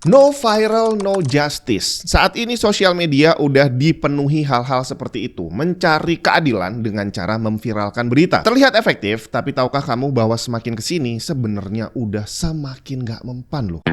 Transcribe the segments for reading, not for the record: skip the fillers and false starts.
No viral, no justice. Saat ini sosial media udah dipenuhi hal-hal seperti itu. Mencari keadilan dengan cara memviralkan berita. Terlihat efektif, tapi tahukah kamu bahwa semakin kesini sebenarnya udah semakin gak mempan loh.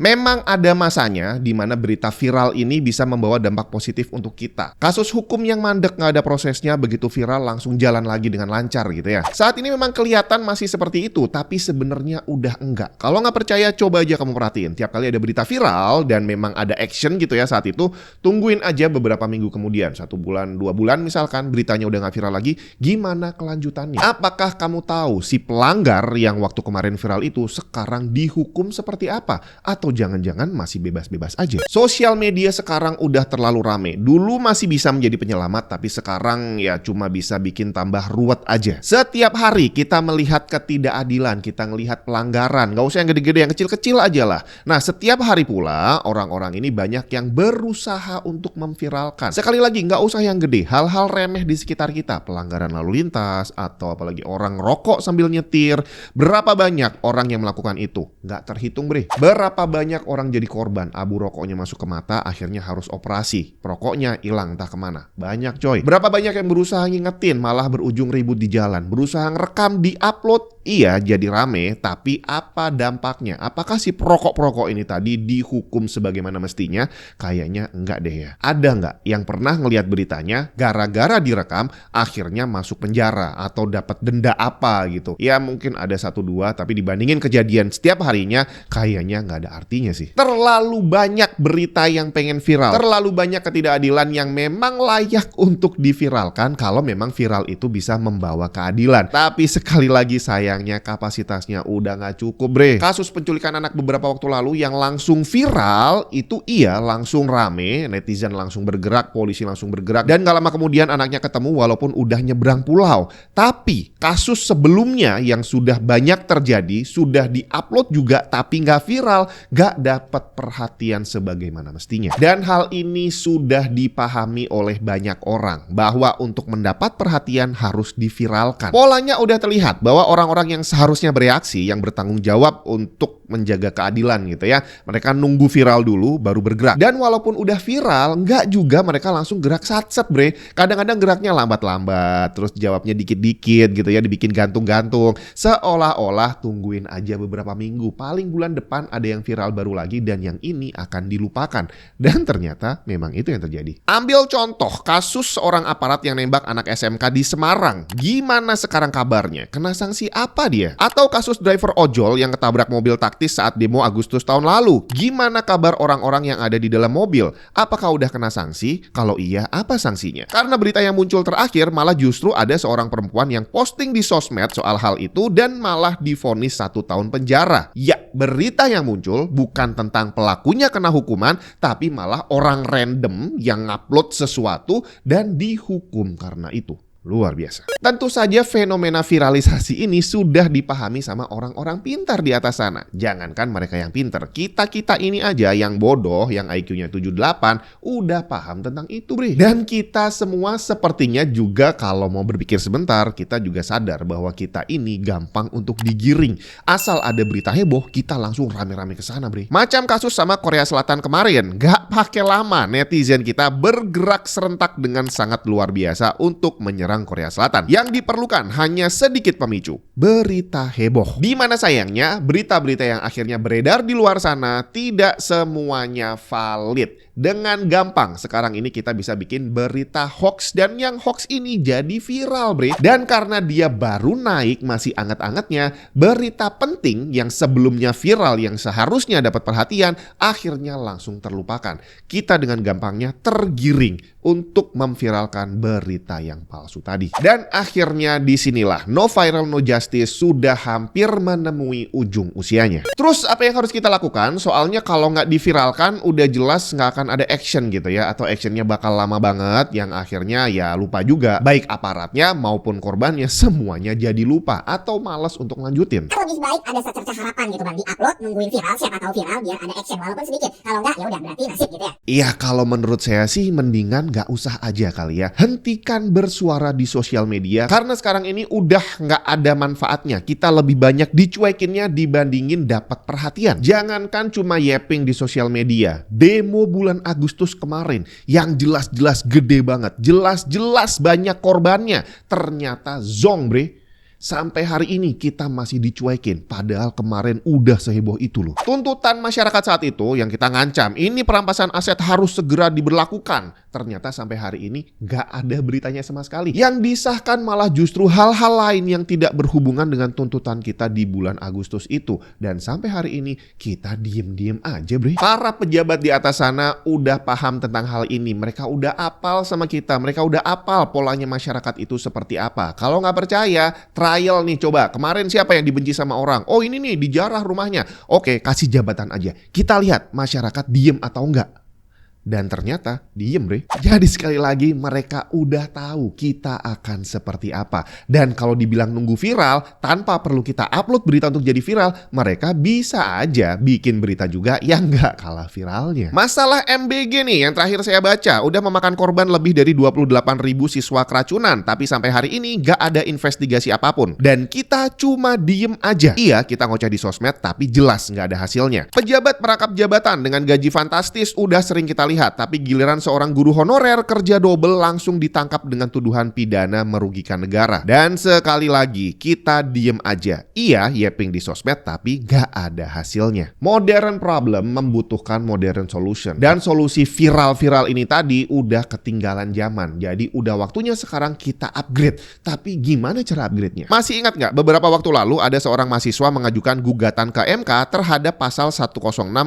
Memang ada masanya di mana berita viral ini bisa membawa dampak positif untuk kita. Kasus hukum yang mandek nggak ada prosesnya, begitu viral langsung jalan lagi dengan lancar gitu ya. Saat ini memang kelihatan masih seperti itu, tapi sebenarnya udah enggak. Kalau nggak percaya, coba aja kamu perhatiin. Tiap kali ada berita viral dan memang ada action gitu ya saat itu, tungguin aja beberapa minggu kemudian. 1 bulan, 2 bulan misalkan, beritanya udah nggak viral lagi, gimana kelanjutannya? Apakah kamu tahu si pelanggar yang waktu kemarin viral itu sekarang dihukum seperti apa? Atau jangan-jangan masih bebas-bebas aja. Sosial media sekarang udah terlalu rame. Dulu masih bisa menjadi penyelamat, tapi sekarang ya cuma bisa bikin tambah ruwet aja. Setiap hari kita melihat ketidakadilan, kita ngelihat pelanggaran. Gak usah yang gede-gede, yang kecil-kecil aja lah. Nah, setiap hari pula orang-orang ini banyak yang berusaha untuk memviralkan. Sekali lagi, gak usah yang gede. Hal-hal remeh di sekitar kita. Pelanggaran lalu lintas, atau apalagi orang rokok sambil nyetir. Berapa banyak orang yang melakukan itu? Gak terhitung bre. Berapa banyak orang jadi korban, abu rokoknya masuk ke mata, akhirnya harus operasi, rokoknya hilang entah kemana. Banyak coy. Berapa banyak yang berusaha ngingetin, malah berujung ribut di jalan. Berusaha ngerekam, di-upload, iya jadi rame, tapi apa dampaknya? Apakah si perokok-perokok ini tadi dihukum sebagaimana mestinya? Kayaknya enggak deh ya. Ada enggak yang pernah ngelihat beritanya, gara-gara direkam, akhirnya masuk penjara, atau dapat denda apa gitu? Ya mungkin ada 1-2, tapi dibandingin kejadian setiap harinya, kayaknya nggak ada artinya sih. Terlalu banyak berita yang pengen viral. Terlalu banyak ketidakadilan yang memang layak untuk diviralkan kalau memang viral itu bisa membawa keadilan. Tapi sekali lagi sayangnya kapasitasnya udah nggak cukup bre. Kasus penculikan anak beberapa waktu lalu yang langsung viral itu iya langsung rame. Netizen langsung bergerak, polisi langsung bergerak. Dan gak lama kemudian anaknya ketemu walaupun udah nyebrang pulau. Tapi kasus sebelumnya yang sudah banyak terjadi, sudah di-upload juga tapi nggak viral, gak dapat perhatian sebagaimana mestinya. Dan hal ini sudah dipahami oleh banyak orang bahwa untuk mendapat perhatian harus diviralkan. Polanya udah terlihat bahwa orang-orang yang seharusnya bereaksi, yang bertanggung jawab untuk menjaga keadilan gitu ya, mereka nunggu viral dulu baru bergerak. Dan walaupun udah viral, nggak juga mereka langsung gerak satset bre. Kadang-kadang geraknya lambat-lambat, terus jawabnya dikit-dikit gitu ya, dibikin gantung-gantung. Seolah-olah tungguin aja beberapa minggu, paling bulan depan ada yang viral baru lagi dan yang ini akan dilupakan. Dan ternyata memang itu yang terjadi. Ambil contoh kasus seorang aparat yang nembak anak SMK di Semarang. Gimana sekarang kabarnya? Kena sanksi apa dia? Atau kasus driver ojol yang ketabrak mobil taktis saat demo Agustus tahun lalu. Gimana kabar orang-orang yang ada di dalam mobil? Apakah udah kena sanksi? Kalau iya, apa sanksinya? Karena berita yang muncul terakhir malah justru ada seorang perempuan yang posting di sosmed soal hal itu dan malah divonis 1 tahun penjara. Ya, berita yang muncul bukan tentang pelakunya kena hukuman, tapi malah orang random yang ngupload sesuatu dan dihukum karena itu. Luar biasa. Tentu saja fenomena viralisasi ini sudah dipahami sama orang-orang pintar di atas sana. Jangankan mereka yang pintar, kita-kita ini aja yang bodoh, yang IQ-nya 78, udah paham tentang itu bre. Dan kita semua sepertinya juga kalau mau berpikir sebentar, kita juga sadar bahwa kita ini gampang untuk digiring. Asal ada berita heboh, kita langsung rame-rame ke sana bre. Macam kasus sama Korea Selatan kemarin, gak pakai lama netizen kita bergerak serentak dengan sangat luar biasa untuk menyerang Korea Selatan. Yang diperlukan hanya sedikit pemicu, berita heboh. Di mana sayangnya berita-berita yang akhirnya beredar di luar sana tidak semuanya valid. Dengan gampang sekarang ini kita bisa bikin berita hoax dan yang hoax ini jadi viral bre. Dan karena dia baru naik masih anget-angetnya, berita penting yang sebelumnya viral yang seharusnya dapat perhatian akhirnya langsung terlupakan. Kita dengan gampangnya tergiring untuk memviralkan berita yang palsu tadi. Dan akhirnya disinilah no viral no justice sudah hampir menemui ujung usianya. Terus apa yang harus kita lakukan? Soalnya kalau nggak diviralkan udah jelas nggak akan akan ada action gitu ya, atau actionnya bakal lama banget yang akhirnya ya lupa juga, baik aparatnya maupun korbannya semuanya jadi lupa atau malas untuk lanjutin. Lebih baik ada secerca harapan gitu bang, di-upload nungguin viral, siapa tahu viral biar ada action walaupun sedikit. Kalau enggak ya udah berarti nasib gitu ya. Iya, kalau menurut saya sih mendingan nggak usah aja kali ya. Hentikan bersuara di sosial media karena sekarang ini udah nggak ada manfaatnya. Kita lebih banyak dicuekinnya dibandingin dapat perhatian. Jangankan cuma yapping di sosial media, demo bulan Agustus kemarin yang jelas-jelas gede banget, jelas-jelas banyak korbannya, ternyata zong bre. Sampai hari ini kita masih dicuekin, padahal kemarin udah seheboh itu loh. Tuntutan masyarakat saat itu yang kita ngancam, ini perampasan aset harus segera diberlakukan. Ternyata sampai hari ini nggak ada beritanya sama sekali. Yang disahkan malah justru hal-hal lain yang tidak berhubungan dengan tuntutan kita di bulan Agustus itu. Dan sampai hari ini kita diem-diem aja bre. Para pejabat di atas sana udah paham tentang hal ini. Mereka udah apal sama kita, mereka udah apal polanya masyarakat itu seperti apa. Kalau nggak percaya, trial nih coba. Kemarin siapa yang dibenci sama orang? Oh ini nih dijarah rumahnya. Oke, kasih jabatan aja. Kita lihat masyarakat diem atau enggak. Dan ternyata diem bre. Jadi sekali lagi mereka udah tahu kita akan seperti apa. Dan kalau dibilang nunggu viral tanpa perlu kita upload berita untuk jadi viral, mereka bisa aja bikin berita juga yang gak kalah viralnya. Masalah MBG nih yang terakhir saya baca udah memakan korban lebih dari 28.000 siswa keracunan. Tapi sampai hari ini gak ada investigasi apapun. Dan kita cuma diem aja. Iya kita ngoceh di sosmed tapi jelas gak ada hasilnya. Pejabat merangkap jabatan dengan gaji fantastis udah sering kita lihat, tapi giliran seorang guru honorer kerja double langsung ditangkap dengan tuduhan pidana merugikan negara. Dan sekali lagi, kita diem aja. Iya, yapping di sosmed, tapi gak ada hasilnya. Modern problem membutuhkan modern solution. Dan solusi viral-viral ini tadi udah ketinggalan zaman. Jadi udah waktunya sekarang kita upgrade. Tapi gimana cara upgrade-nya? Masih ingat gak? Beberapa waktu lalu ada seorang mahasiswa mengajukan gugatan ke MK terhadap pasal 106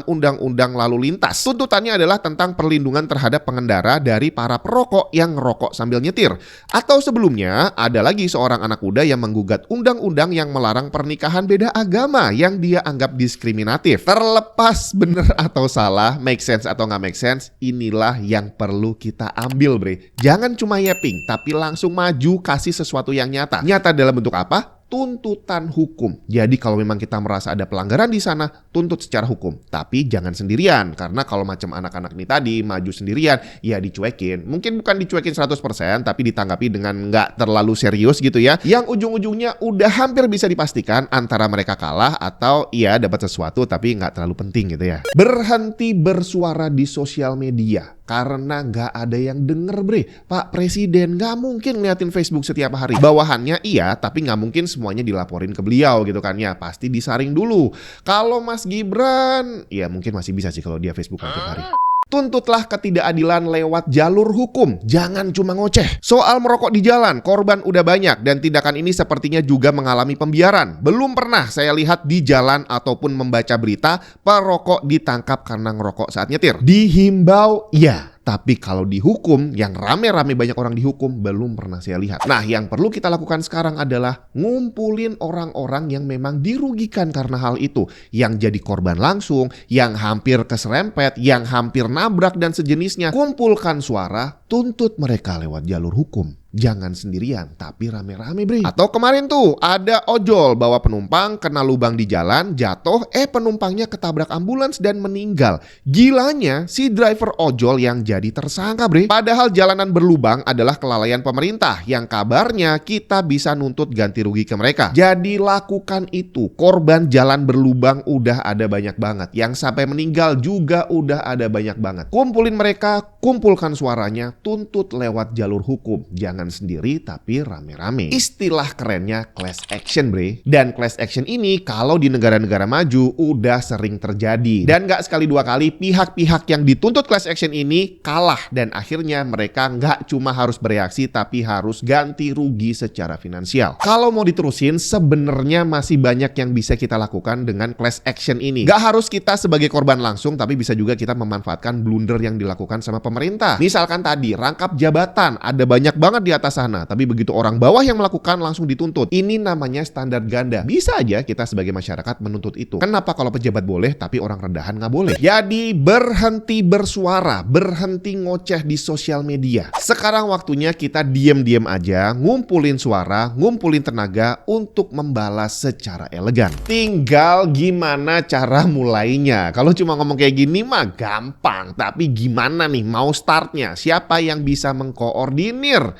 Undang-Undang Lalu Lintas. Tuntutannya adalah tentang perlindungan terhadap pengendara dari para perokok yang ngerokok sambil nyetir. Atau sebelumnya, ada lagi seorang anak muda yang menggugat undang-undang yang melarang pernikahan beda agama yang dia anggap diskriminatif. Terlepas bener atau salah, make sense atau nggak make sense, inilah yang perlu kita ambil bre. Jangan cuma yapping, tapi langsung maju kasih sesuatu yang nyata. Nyata dalam bentuk apa? Tuntutan hukum. Jadi kalau memang kita merasa ada pelanggaran di sana, tuntut secara hukum. Tapi jangan sendirian. Karena kalau macam anak-anak ini tadi maju sendirian, ya dicuekin. Mungkin bukan dicuekin 100%, tapi ditanggapi dengan nggak terlalu serius gitu ya. Yang ujung-ujungnya udah hampir bisa dipastikan antara mereka kalah atau ya dapat sesuatu tapi nggak terlalu penting gitu ya. Berhenti bersuara di sosial media. Karena nggak ada yang denger bre. Pak Presiden nggak mungkin ngeliatin Facebook setiap hari. Bawahannya iya, tapi nggak mungkin semuanya dilaporin ke beliau gitu kan ya. Pasti disaring dulu. Kalau Mas Gibran, ya mungkin masih bisa sih kalau dia Facebookan tiap hari. Tuntutlah ketidakadilan lewat jalur hukum. Jangan cuma ngoceh. Soal merokok di jalan, korban udah banyak dan tindakan ini sepertinya juga mengalami pembiaran. Belum pernah saya lihat di jalan ataupun membaca berita perokok ditangkap karena ngerokok saat nyetir. Dihimbau, ya. Tapi kalau dihukum, yang rame-rame banyak orang dihukum, belum pernah saya lihat. Nah, yang perlu kita lakukan sekarang adalah ngumpulin orang-orang yang memang dirugikan karena hal itu. Yang jadi korban langsung, yang hampir keserempet, yang hampir nabrak dan sejenisnya. Kumpulkan suara, tuntut mereka lewat jalur hukum. Jangan sendirian, tapi rame-rame bre. Atau kemarin tuh, ada ojol bawa penumpang kena lubang di jalan, jatuh, penumpangnya ketabrak ambulans dan meninggal. Gilanya, si driver ojol yang jadi tersangka bre. Padahal jalanan berlubang adalah kelalaian pemerintah, yang kabarnya kita bisa nuntut ganti rugi ke mereka. Jadi lakukan itu. Korban jalan berlubang udah ada banyak banget. Yang sampai meninggal juga udah ada banyak banget. Kumpulin mereka, kumpulkan suaranya, tuntut lewat jalur hukum. Jangan sendiri tapi rame-rame. Istilah kerennya class action bre. Dan class action ini kalau di negara-negara maju udah sering terjadi. Dan gak sekali dua kali pihak-pihak yang dituntut class action ini kalah. Dan akhirnya mereka gak cuma harus bereaksi tapi harus ganti rugi secara finansial. Kalau mau diterusin sebenarnya masih banyak yang bisa kita lakukan dengan class action ini. Gak harus kita sebagai korban langsung tapi bisa juga kita memanfaatkan blunder yang dilakukan sama pemerintah. Misalkan tadi rangkap jabatan. Ada banyak banget di atas sana, tapi begitu orang bawah yang melakukan langsung dituntut. Ini namanya standar ganda. Bisa aja kita sebagai masyarakat menuntut itu. Kenapa kalau pejabat boleh tapi orang rendahan nggak boleh? Jadi berhenti bersuara, berhenti ngoceh di sosial media. Sekarang waktunya kita diem-diem aja, ngumpulin suara, ngumpulin tenaga untuk membalas secara elegan. Tinggal gimana cara mulainya. Kalau cuma ngomong kayak gini mah gampang, tapi gimana nih mau startnya? Siapa yang bisa mengkoordinir?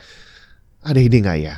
Ada ide nggak ya?